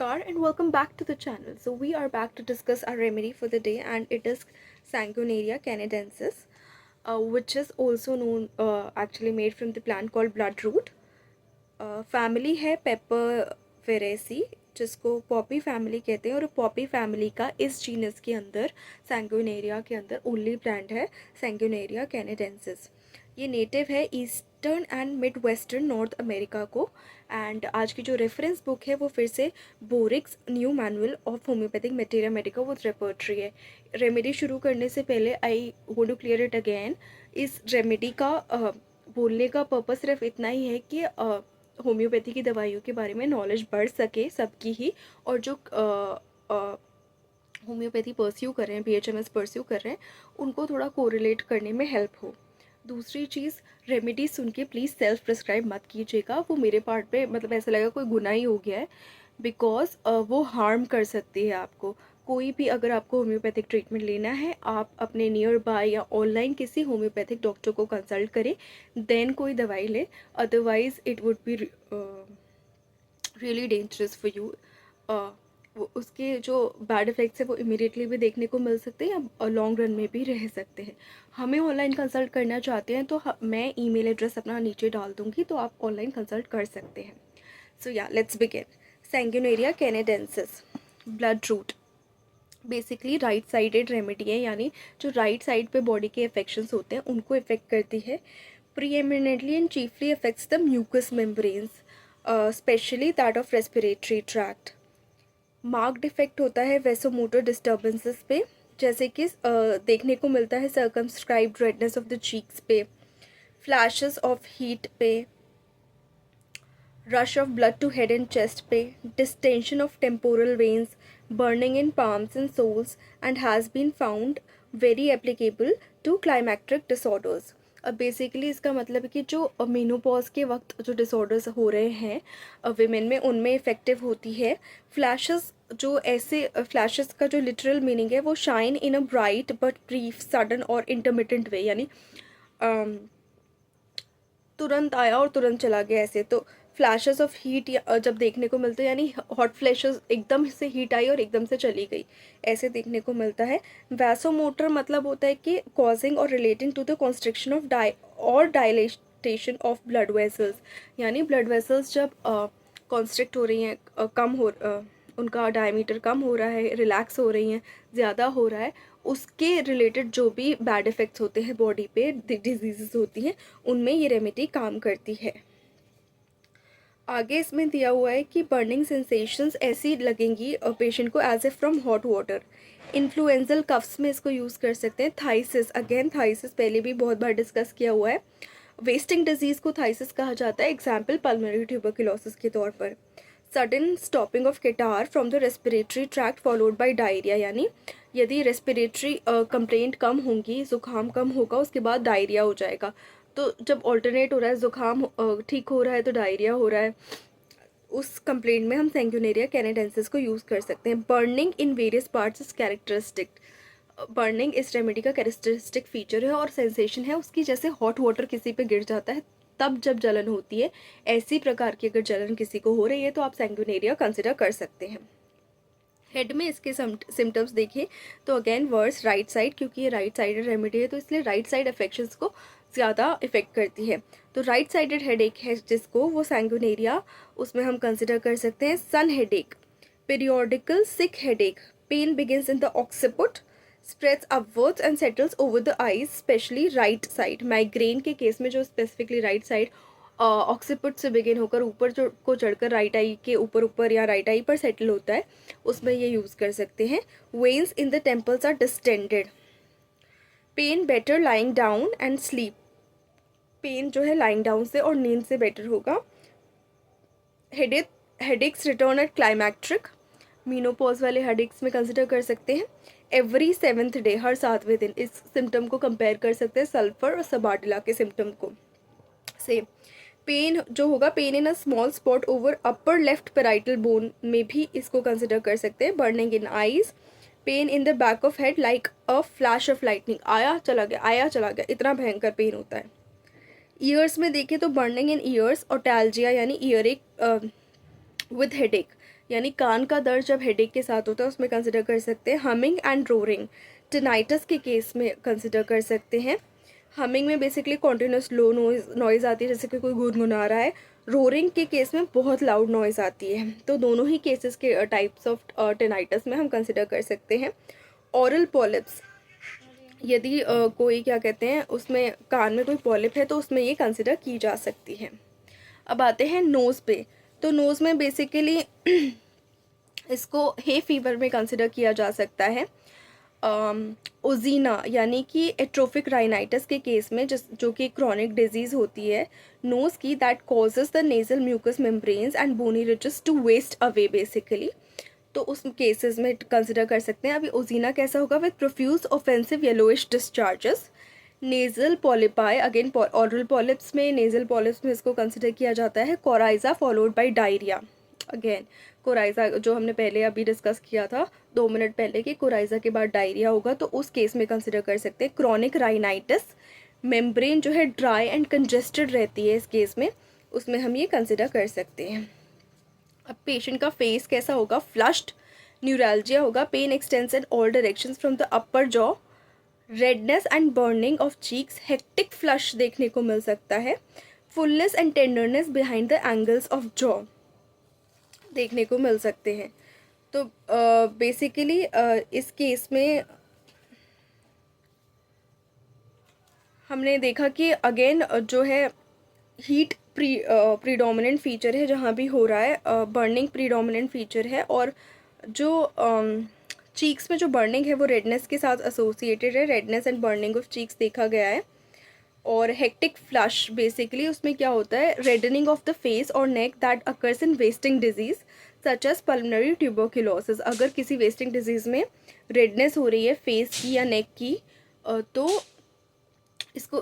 Namaskar and welcome back to the channel. So we are back to discuss our remedy for the day, and it is Sanguinaria canadensis, which is also known actually made from the plant called bloodroot. Family है paper वेरेसी, जिसको Poppy family कहते हैं, और Poppy family का इस genus के अंदर सैंगुनेरिया के अंदर ओनली प्लांट है सैंगुनेरिया कैनेडेंसिस. ये नेटिव है eastern and mid western North America को. एंड आज की जो रेफरेंस बुक है वो फिर से Boericke's new manual of homoeopathic materia medica with repertory है. रेमेडी शुरू करने से पहले I want to clear it again. इस रेमेडी का बोलने का पर्पस सिर्फ इतना ही है कि होम्योपैथी की दवाइयों के बारे में नॉलेज बढ़ सके सबकी ही, और जो होम्योपैथी परस्यू कर रहे हैं, BHMS परस्यू कर रहे हैं, उनको थोड़ा कोरिलेट करने में हेल्प हो. दूसरी चीज़, रेमेडी सुन के प्लीज़ सेल्फ प्रिस्क्राइब मत कीजिएगा. वो मेरे पार्ट पे मतलब ऐसा लगा कोई गुनाह ही हो गया है, बिकॉज वो हार्म कर सकती है आपको. कोई भी अगर आपको होम्योपैथिक ट्रीटमेंट लेना है, आप अपने नियर बाय या ऑनलाइन किसी होम्योपैथिक डॉक्टर को कंसल्ट करें, देन कोई दवाई ले. Otherwise it would be really dangerous for you. उसके जो बैड इफ़ेक्ट्स है वो इमीडिएटली भी देखने को मिल सकते हैं या लॉन्ग रन में भी रह सकते हैं. हमें ऑनलाइन कंसल्ट करना चाहते हैं तो मैं ईमेल एड्रेस अपना नीचे डाल दूँगी, तो आप ऑनलाइन कंसल्ट कर सकते हैं. सो या let's begin. Sanguinaria canadensis blood root basically right sided remedy है, यानी जो राइट साइड पे बॉडी के इफेक्शंस होते हैं उनको इफेक्ट करती है. Preeminently and chiefly affects the mucous membranes, specially that of respiratory tract. Marked effect होता है वेसोमोटर डिस्टर्बेंसेस पे, जैसे कि देखने को मिलता है circumscribed redness of the cheeks पे, फ्लैशेस ऑफ हीट पे, rush of blood to head and chest पे, distension of temporal veins, burning in palms and soles, and has been found very applicable to climacteric disorders. अब basically इसका मतलब है कि जो menopause के वक्त जो डिसऑर्डर्स हो रहे हैं विमेन में, उनमें इफ़ेक्टिव होती है. फ्लैशेस, जो ऐसे फ्लैशेस का जो लिटरल मीनिंग है वो shine in a bright but brief sudden और इंटरमिटेंट वे, यानी तुरंत आया और तुरंत चला गया ऐसे. तो फ्लैशेस ऑफ हीट जब देखने को मिलते हैं, यानी हॉट फ्लैशेस, एकदम से हीट आई और एकदम से चली गई, ऐसे देखने को मिलता है. वैसोमोटर मतलब होता है कि कॉजिंग और relating to the constriction of dilatation of blood vessels, यानी ब्लड वेसल्स जब कॉन्स्ट्रिक्ट हो रही हैं, उनका डायमीटर कम हो रहा है, रिलैक्स हो रही हैं, ज़्यादा हो रहा है, उसके रिलेटेड जो भी बैड इफ़ेक्ट्स होते हैं बॉडी पे, डिजीज़ होती हैं, उनमें ये रेमेडी काम करती है. आगे इसमें दिया हुआ है कि बर्निंग सेंसेशंस ऐसी लगेंगी पेशेंट को as a from hot water. Influenzal coughs में इसको यूज़ कर सकते हैं. थाइसिस, अगेन थाइसिस पहले भी बहुत बार डिस्कस किया हुआ है. वेस्टिंग डिजीज़ को थाइसिस कहा जाता है, एग्जाम्पल पल्मोनरी ट्यूबरकुलोसिस के तौर पर. Sudden stopping of catarrh from the respiratory tract followed by diarrhoea, यानी यदि रेस्पिरेटरी कंप्लेंट कम होंगी, ज़ुकाम कम होगा, उसके बाद डायरिया हो जाएगा. तो जब ऑल्टरनेट हो रहा है, ज़ुकाम ठीक हो रहा है तो डायरिया हो रहा है, उस कंप्लेंट में हम सैंगुनेरिया कैनेडेंसिस को यूज़ कर सकते हैं. Burning in various parts is characteristic. Burning इस रेमेडी का कैरेक्टरिस्टिक फीचर है और सेंसेशन है उसकी, जैसे हॉट वाटर किसी पे गिर जाता है तब जब जलन होती है, ऐसी प्रकार की अगर जलन किसी को हो रही है तो आप सैंगुनेरिया कंसिडर कर सकते हैं. हेड में इसके सिम्टम्स देखें तो अगेन वर्स राइट साइड, क्योंकि ये राइट साइडेड रेमेडी है तो इसलिए राइट साइड अफेक्शंस को ज़्यादा इफेक्ट करती है. तो राइट साइडेड हेडेक है जिसको, वो सैंगुनेरिया, उसमें हम कंसिडर कर सकते हैं. Sun headache, periodical sick headache, pain begins in the occiput, spreads upwards and settles over the eyes, specially right side. Migraine के केस में जो स्पेसिफिकली राइट साइड ऑक्सीपुट से बिगिन होकर ऊपर जो को चढ़कर राइट आई के ऊपर या राइट आई पर सेटल होता है, उसमें ये यूज़ कर सकते हैं. Veins in the temples are distended. Pain better lying down and sleep. Pain जो है लाइंग डाउन से और नींद से बेटर होगा. Headaches return at climacteric. Menopause वाले हेडेक्स में कंसिडर कर सकते हैं. एवरी 7th डे, हर 7वें दिन. इस सिम्टम को कंपेयर कर सकते हैं सल्फर और सबाडिला के सिम्टम को से. पेन जो होगा, pain in a small spot over upper left parietal bone में भी इसको कंसिडर कर सकते हैं. Burning in eyes. Pain in the back of head like a flash of lightning, आया चला गया, आया चला गया, इतना भयंकर पेन होता है. ईयर्स में देखें तो बर्निंग इन ईयर्स, ओटैल्जिया यानी ईयर एक विद हेडेक, यानी कान का दर्द जब हेडेक के साथ होता है उसमें कंसिडर कर सकते हैं। हमिंग एंड रोरिंग टिनाइटस के केस में कंसिडर कर सकते हैं। हमिंग में बेसिकली कॉन्टिन्यूस लो नॉइज़ आती है, जैसे कि कोई गुनगुना रहा है। रोरिंग के केस में बहुत लाउड नॉइज़ आती है। तो दोनों ही केसेस के टाइप्स ऑफ टिनाइटस में हम कंसिडर कर सकते हैं। ऑरल पॉलिप्स, यदि कोई क्या कहते हैं उसमें कान में कोई पॉलिप है तो उसमें ये कंसिडर की जा सकती है। अब आते हैं नोज़ पे। तो नोज़ में बेसिकली इसको हे फीवर में कंसिडर किया जा सकता है। ओजीना यानी कि एट्रोफिक राइनाइटिस के केस में जो कि क्रॉनिक डिजीज़ होती है नोज़ की, that causes the nasal mucous membranes and bony ridges to waste away basically. तो उस केसेस में कंसिडर कर सकते हैं। अभी ओजीना कैसा होगा? With profuse offensive yellowish discharges. Nasal polypi, again aural polyps में, नेज़ल पॉलिप्स में इसको कंसिडर किया जाता है। Coryza followed by diarrhoea. Again coryza जो हमने पहले अभी डिस्कस किया था 2 मिनट पहले कि कोराइजा के बाद डायरिया होगा, तो उस केस में कंसिडर कर सकते हैं। क्रॉनिक राइनाइटिस, मेम्ब्रेन जो है ड्राई एंड कंजेस्टेड रहती है इस केस में, उसमें हम ये कंसिडर कर सकते हैं। अब पेशेंट का फेस कैसा होगा? फ्लश्ड, न्यूरैल्जिया होगा, pain extends in all directions from the upper jaw, redness and burning of cheeks, hectic flush देखने को मिल सकता है। Fullness and tenderness behind the angles of jaw देखने को मिल सकते हैं। तो बेसिकली इस केस में हमने देखा कि अगेन जो है हीट प्रीडोमिनेंट फीचर है जहाँ भी हो रहा है, बर्निंग प्रीडोमिनेंट फीचर है, और जो चीक्स में जो बर्निंग है वो रेडनेस के साथ एसोसिएटेड है। Redness and burning of cheeks देखा गया है। और हेक्टिक फ्लश बेसिकली उसमें क्या होता है? रेडनिंग ऑफ द फेस और neck that occurs in wasting disease such as pulmonary tuberculosis. अगर किसी वेस्टिंग डिजीज़ में रेडनेस हो रही है फेस की या नेक की, तो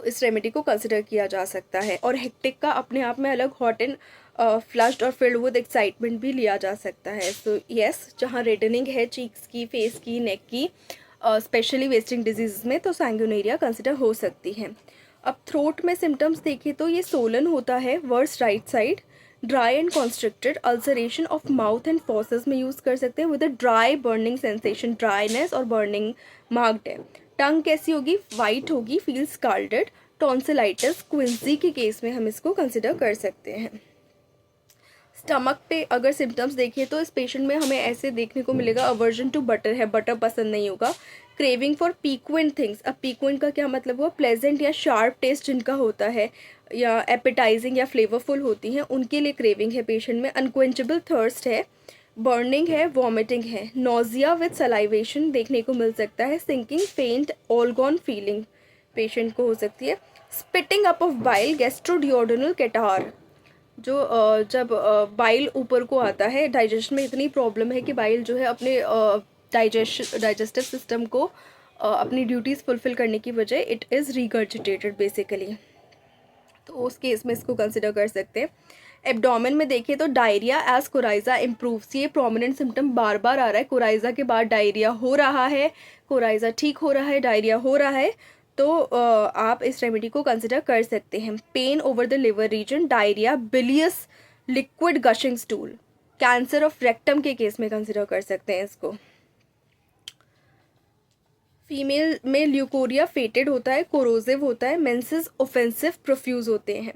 इस रेमेडी को कंसिडर किया जा सकता है। और हेक्टिक का अपने आप में अलग हॉट एंड फ्लश्ड और फिल्ड विद एक्साइटमेंट भी लिया जा सकता है। सो यस, जहाँ रेडनिंग है चीक्स की, फेस की, नेक की, स्पेशली वेस्टिंग डिजीज़ में, तो सैंगुइनेरिया कंसिडर हो सकती है। अब थ्रोट में सिम्टम्स देखें तो ये सोलन होता है, worse right side, dry and constricted, ulceration of mouth and fauces में यूज़ कर सकते हैं with a dry burning sensation, dryness और बर्निंग मार्क्ड है। टंग कैसी होगी? वाइट होगी, फील स्काल्डेड। टॉन्सिलाइटिस, क्विंसी के केस में हम इसको कंसिडर कर सकते हैं। स्टमक पे अगर सिम्टम्स देखें तो इस पेशेंट में हमें ऐसे देखने को मिलेगा, अवर्जन टू बटर है, बटर पसंद नहीं होगा। क्रेविंग फॉर पीक्वेंट थिंग्स, अब पीक्वेंट का क्या मतलब हुआ? प्लेजेंट या शार्प टेस्ट जिनका होता है, या एपेटाइजिंग या फ्लेवरफुल होती हैं, उनके लिए क्रेविंग है पेशेंट में। अनक्वेंचेबल थर्स्ट है, बर्निंग है, वॉमिटिंग है। नोजिया विद सलाइवेशन देखने को मिल सकता है। सिंकिंग, फेंट, ऑलगॉन फीलिंग पेशेंट को हो सकती है। स्पिटिंग अप ऑफ बाइल, गैस्ट्रोडियोडेनल कैटार, जो जब बाइल ऊपर को आता है, डाइजेशन में इतनी प्रॉब्लम है कि बाइल जो है अपने डाइजेस्टिव सिस्टम को अपनी ड्यूटीज़ फुलफिल करने की बजाय इट इज़ रिगर्जिटेटेड बेसिकली, तो उस केस में इसको कंसिडर कर सकते हैं। एब्डोमेन में देखें तो डायरिया एज कोराइजा इम्प्रूव्स, ये प्रोमिनेंट सिम्टम बार बार आ रहा है। कोराइजा के बाद डायरिया हो रहा है, कोराइजा ठीक हो रहा है, डायरिया हो रहा है, तो आप इस रेमेडी को कंसिडर कर सकते हैं। Pain over the liver region, diarrhoea, bilious liquid gushing stool, cancer of rectum के केस में कंसिडर कर सकते हैं इसको। फीमेल में ल्यूकोरिया फेटेड होता है, कोरोजिव होता है, मेंसेस ऑफेंसिव प्रोफ्यूज होते हैं।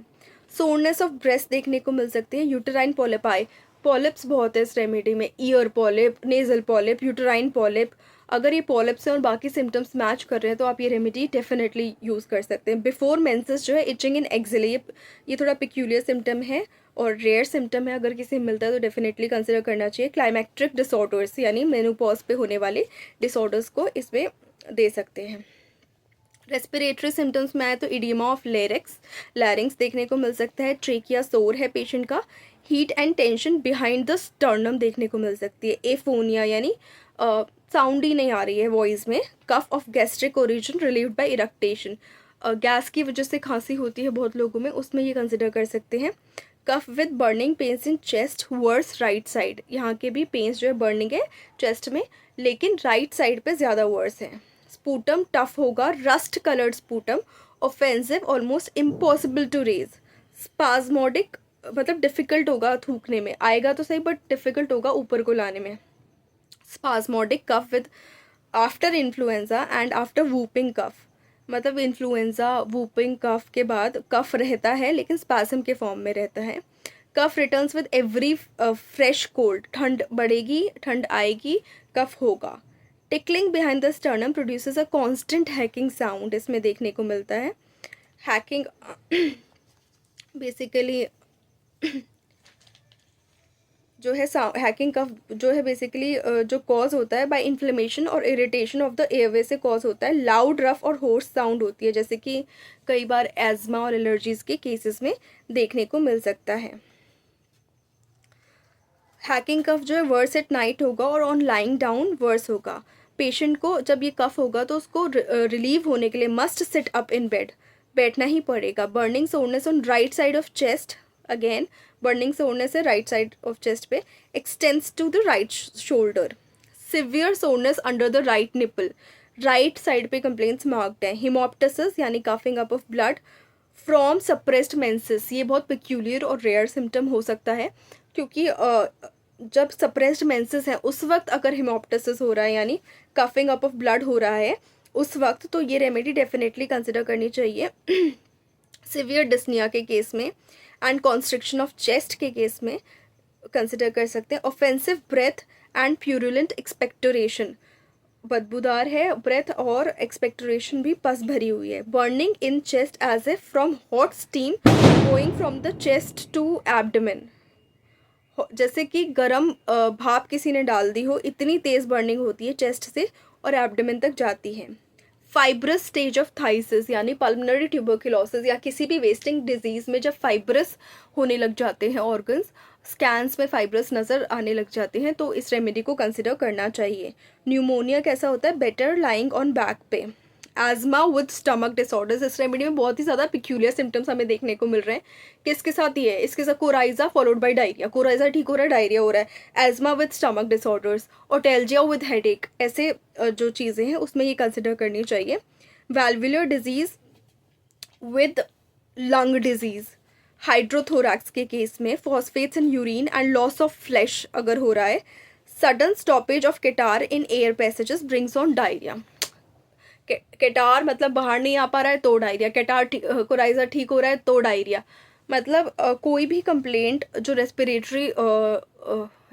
सोरनेस ऑफ ब्रेस्ट देखने को मिल सकती है। यूटेराइन पॉलिपाई, पॉलिप्स बहुत है इस रेमेडी में, year polyp, nasal polyp, uterine polyp. अगर ये पॉलिप्स हैं और बाकी सिम्टम्स मैच कर रहे हैं तो आप ये रेमेडी डेफिनेटली यूज़ कर सकते हैं। बिफोर मेंसेस जो है इचिंग इन एक्जिल, ये थोड़ा पिक्यूलियर सिम्टम है और रेयर सिम्टम है, अगर किसी मिलता है तो डेफिनेटली कंसिडर करना चाहिए। क्लाइमैक्ट्रिक डिसऑर्डर्स यानी मेनोपॉज पे होने वाले डिसऑर्डर्स को इसमें दे सकते हैं। रेस्पिरेटरी सिम्टम्स में आए तो इडियमा ऑफ लैरिंग्स देखने को मिल सकता है। ट्रेकिया सोर है पेशेंट का। Heat and tension behind the sternum देखने को मिल सकती है। एफोनिया यानी साउंड ही नहीं आ रही है वॉइस में। Cough of gastric origin relieved by eructation, gas की वजह से खांसी होती है बहुत लोगों में, उसमें ये कंसिडर कर सकते हैं। Cough with burning pains in chest, worse right side, यहाँ के भी पेन्स जो है बर्निंग है चेस्ट में, लेकिन राइट साइड पे ज़्यादा वर्स है। स्पूटम टफ होगा, rust coloured sputum, offensive, almost impossible to raise. Spasmodic मतलब डिफ़िकल्ट होगा थूकने में, आएगा तो सही बट डिफ़िकल्ट होगा ऊपर को लाने में। Spasmodic cough with after influenza and after whooping cough, मतलब इन्फ्लुएंजा वूपिंग कफ के बाद कफ रहता है लेकिन स्पास्म के फॉर्म में रहता है। कफ returns with every fresh cold, ठंड बढ़ेगी, ठंड आएगी, कफ होगा। Tickling behind the sternum produces a constant hacking sound, इसमें देखने को मिलता है। हैकिंग बेसिकली जो है हैकिंग कफ जो है बेसिकली जो कॉज होता है बाय इन्फ्लेमेशन और इरिटेशन ऑफ द एयरवे से कॉज होता है। लाउड, रफ और होर्स साउंड होती है, जैसे कि कई बार एज्मा और एलर्जीज के केसेस में देखने को मिल सकता है। हैकिंग कफ जो है वर्स एट नाइट होगा और ऑन लाइंग डाउन वर्स होगा। पेशेंट को जब ये कफ होगा तो उसको रिलीव होने के लिए must sit up in bed, बैठना ही पड़ेगा। Burning soreness on right side of chest, again burning soreness है राइट साइड ऑफ चेस्ट पे, extends to the right shoulder. Severe soreness under the right nipple, right side पे complaints marked है। Haemoptysis यानी coughing up of blood from suppressed menses, ये बहुत peculiar और rare symptom हो सकता है, क्योंकि जब सप्रेस्ड मेंसेस है उस वक्त अगर हिमोप्टिसिस हो रहा है यानी कफिंग अप ऑफ ब्लड हो रहा है उस वक्त, तो ये रेमेडी डेफिनेटली कंसिडर करनी चाहिए। सिवियर डिस्निया के केस में एंड कॉन्स्ट्रिक्शन ऑफ चेस्ट के केस में कंसिडर कर सकते हैं। Offensive breath and purulent expectoration, बदबूदार है ब्रेथ और एक्सपेक्टोरेशन भी पस भरी हुई है। Burning in chest as a from hot steam going from the chest to abdomen, जैसे कि गरम भाप किसी ने डाल दी हो, इतनी तेज़ बर्निंग होती है चेस्ट से और एब्डोमेन तक जाती है। फाइब्रस स्टेज ऑफ थाइसिस यानी पल्मोनरी ट्यूबरकुलोसिस या किसी भी वेस्टिंग डिजीज़ में जब फाइब्रस होने लग जाते हैं ऑर्गन्स, स्कैन्स में फाइब्रस नज़र आने लग जाते हैं, तो इस रेमेडी को कंसिडर करना चाहिए। न्यूमोनिया कैसा होता है, बेटर लाइंग ऑन बैक पे। एज़मा विद स्टमक डिसऑर्डर्स, इस रेमेडी में बहुत ही ज़्यादा पिक्यूलियर सिम्टम्स हमें देखने को मिल रहे हैं। किसके साथ ये है, इसके साथ coryza followed by diarrhoea, coryza ठीक हो रहा है, डायरिया हो रहा है। Asthma with stomach disorders, otalgia with headache, ऐसे जो चीज़ें हैं उसमें ये कंसिडर करनी चाहिए। Valvular disease with lung disease, hydrothorax के केस में phosphates in urine and loss of flesh अगर हो रहा है। Sudden stoppage of catarrh in air passages brings on diarrhoea, catarrh मतलब बाहर नहीं आ पा रहा है तो डायरिया, केटार कोराइजा ठीक हो रहा है तो डायरिया, मतलब कोई भी कंप्लेंट जो रेस्पिरेटरी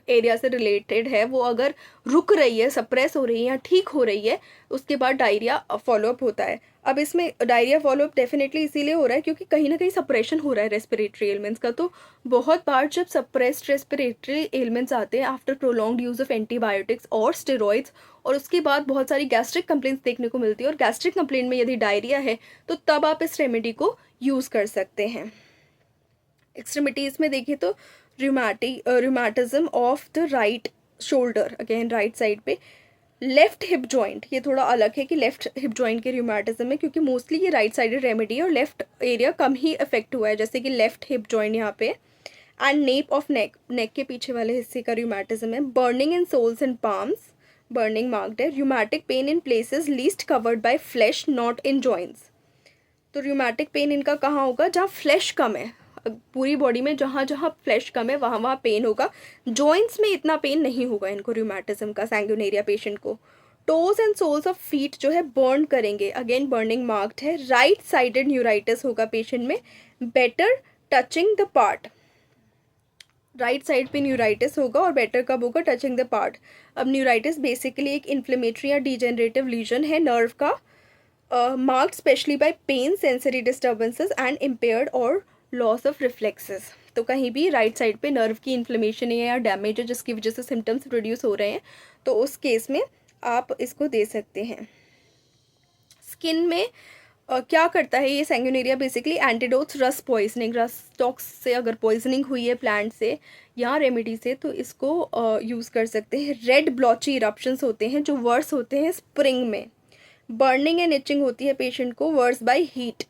एरिया से रिलेटेड है वो अगर रुक रही है, सप्रेस हो रही है या ठीक हो रही है, उसके बाद डायरिया फॉलोअप होता है। अब इसमें डायरिया फॉलोअप डेफिनेटली इसीलिए हो रहा है क्योंकि कहीं ना कहीं सप्रेशन हो रहा है रेस्पिरेटरी एलिमेंट्स का। तो बहुत बार जब सप्रेस्ड रेस्पिरेटरी एलिमेंट्स आते हैं after prolonged use of antibiotics और स्टेरॉइड्स, और उसके बाद बहुत सारी गैस्ट्रिक कंप्लेंट्स देखने को मिलती है, और गैस्ट्रिक कंप्लेंट में यदि डायरिया है तो तब आप इस रेमेडी को यूज़ कर सकते हैं। एक्सट्रीमिटीज़ में देखिए तो rheumatism of the right shoulder, again right side पे। लेफ्ट हिप जॉइंट, ये थोड़ा अलग है कि लेफ्ट हिप जॉइंट के रूमेटिज्म में, क्योंकि मोस्टली ये राइट साइडेड रेमेडी है और लेफ्ट एरिया कम ही इफेक्ट हुआ है, जैसे कि लेफ्ट हिप जॉइंट यहाँ पे। And nape of neck, neck के पीछे वाले हिस्से का रूमेटिज्म है। Burning in soles and palms, burning marked है। Rheumatic pain in places least covered by flesh not in joints, तो रूमेटिक पेन इनका कहाँ होगा, जहाँ फ्लैश कम है, पूरी बॉडी में जहाँ जहाँ फ्लैश कम है वहाँ वहाँ पेन होगा, जॉइंट्स में इतना पेन नहीं होगा इनको रूमेटिज्म का, सैंगुनेरिया पेशेंट को। Toes and soles of feet जो है बर्न करेंगे, अगेन बर्निंग मार्क्ड है। राइट साइडेड न्यूराइटिस होगा पेशेंट में, better touching the part, right side पे न्यूराइटिस होगा और बेटर कब होगा, टचिंग द पार्ट। अब न्यूराइटिस बेसिकली एक इन्फ्लेमेटरी या डिजेनरेटिव लीजन है नर्व का, marked specially by pain, sensory disturbances and impaired और लॉस ऑफ रिफ्लेक्सेस। तो कहीं भी राइट साइड पे नर्व की इन्फ्लेमेशन है या डैमेज है जिसकी वजह से सिम्टम्स प्रोड्यूस हो रहे हैं, तो उस केस में आप इसको दे सकते हैं। स्किन में क्या करता है ये सैंगुनेरिया, बेसिकली एंटीडोट्स रस पॉइजनिंग, रस टॉक्स से अगर पॉइजनिंग हुई है प्लांट से या रेमेडी से तो इसको यूज़ कर सकते हैं। रेड ब्लॉची इरप्शंस होते हैं जो वर्स होते हैं स्प्रिंग में। बर्निंग एंड इचिंग होती है पेशेंट को, worse by heat.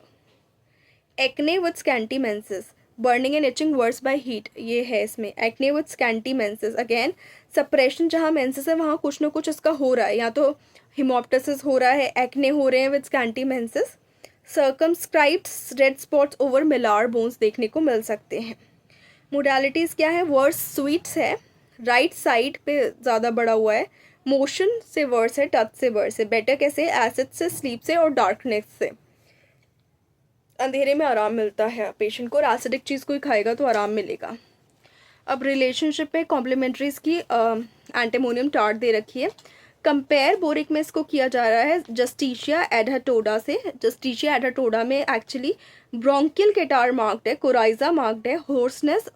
Acne with scanty menses, burning and itching worse by heat, ये है इसमें। Acne with scanty menses, again suppression, जहाँ मेंसेस है वहाँ कुछ ना कुछ इसका हो रहा है, या तो हिमोप्टिसिस हो रहा है, एक्ने हो रहे हैं with scanty menses. Circumscribed red spots over malar bones देखने को मिल सकते हैं। मोडालिटीज़ क्या है, वर्स स्वीट्स है, राइट साइड पे ज़्यादा बड़ा हुआ है, मोशन से वर्स है, टच से वर्स है। बेटर कैसे, एसिड से, स्लीप से और डार्कनेस से। अंधेरे में आराम मिलता है पेशेंट को, और एसिडिक चीज़ कोई खाएगा तो आराम मिलेगा। अब रिलेशनशिप में कॉम्प्लीमेंट्रीज की एंटीमोनियम टार्ट दे रखी है। कंपेयर बोरिक में इसको किया जा रहा है जस्टिशिया एडाटोडा से। जस्टिशिया एडाटोडा में एक्चुअली ब्रोंकियल केटार मार्क्ड है, कोराइजा मार्क्ड है, होर्सनेस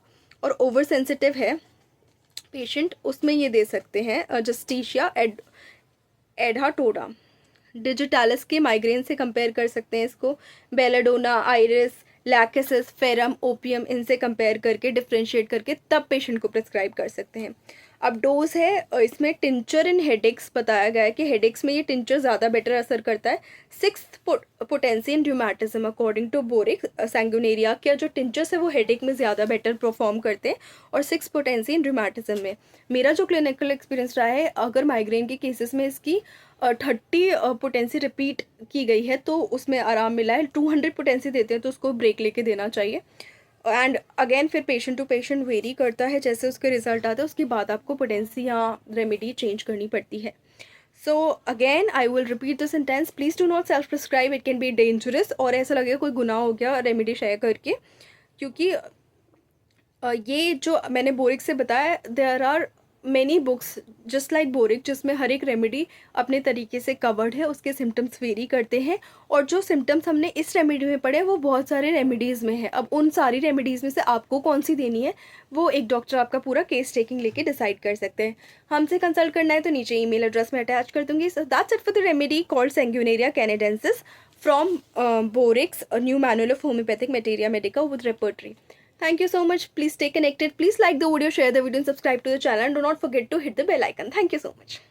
और ओवर सेंसिटिव है पेशेंट, उसमें ये दे सकते हैं जस्टिशिया एडाटोडा। डिजिटालिस के माइग्रेन से कंपेयर कर सकते हैं इसको। Belladonna, iris, lachesis, ferrum, opium, इनसे कंपेयर करके डिफ्रेंशिएट करके तब पेशेंट को प्रिस्क्राइब कर सकते हैं। अब डोज है, इसमें टिंचर इन हेडेक्स बताया गया है कि हेडेक्स में ये टिंचर ज़्यादा बेटर असर करता है। 6th potency in rheumatism according to Boericke. Sanguinaria के जो टिंचर्स है वो हेडेक में ज़्यादा बेटर परफॉर्म करते हैं, और 6 पोटेंसी इन र्यूमेटिज्म में। मेरा जो क्लिनिकल एक्सपीरियंस रहा है, अगर माइग्रेन के केसेस में इसकी 30 पोटेंसी रिपीट की गई है तो उसमें आराम मिला है। 200 पोटेंसी देते हैं तो उसको ब्रेक लेके देना चाहिए। एंड अगेन फिर पेशेंट टू पेशेंट वेरी करता है, जैसे उसके रिजल्ट आते हैं उसके बाद आपको पोटेंसी या रेमेडी चेंज करनी पड़ती है। So again I will repeat the sentence, please do not self prescribe, it can be dangerous. और ऐसा लगेगा कोई गुनाह हो गया रेमेडी शेयर करके, क्योंकि ये जो मैंने बोरिक से बताया, there are many books just like Boericke, जिसमें हर एक रेमेडी अपने तरीके से कवर्ड है, उसके सिम्टम्स वेरी करते हैं, और जो सिम्टम्स हमने इस रेमेडी में पढ़े वो बहुत सारे रेमेडीज़ में है। अब उन सारी रेमेडीज़ में से आपको कौन सी देनी है वो एक डॉक्टर आपका पूरा केस टेकिंग लेके डिसाइड कर सकते हैं। हमसे कंसल्ट करना है तो नीचे ईमेल एड्रेस में अटैच कर दूंगी। That's it for the remedy called sanguinaria canadensis from Boericke's, new manual of homoeopathic materia medica with repertory. Thank you so much. Please stay connected. Please like the video, share the video and subscribe to the channel, and do not forget to hit the bell icon. Thank you so much.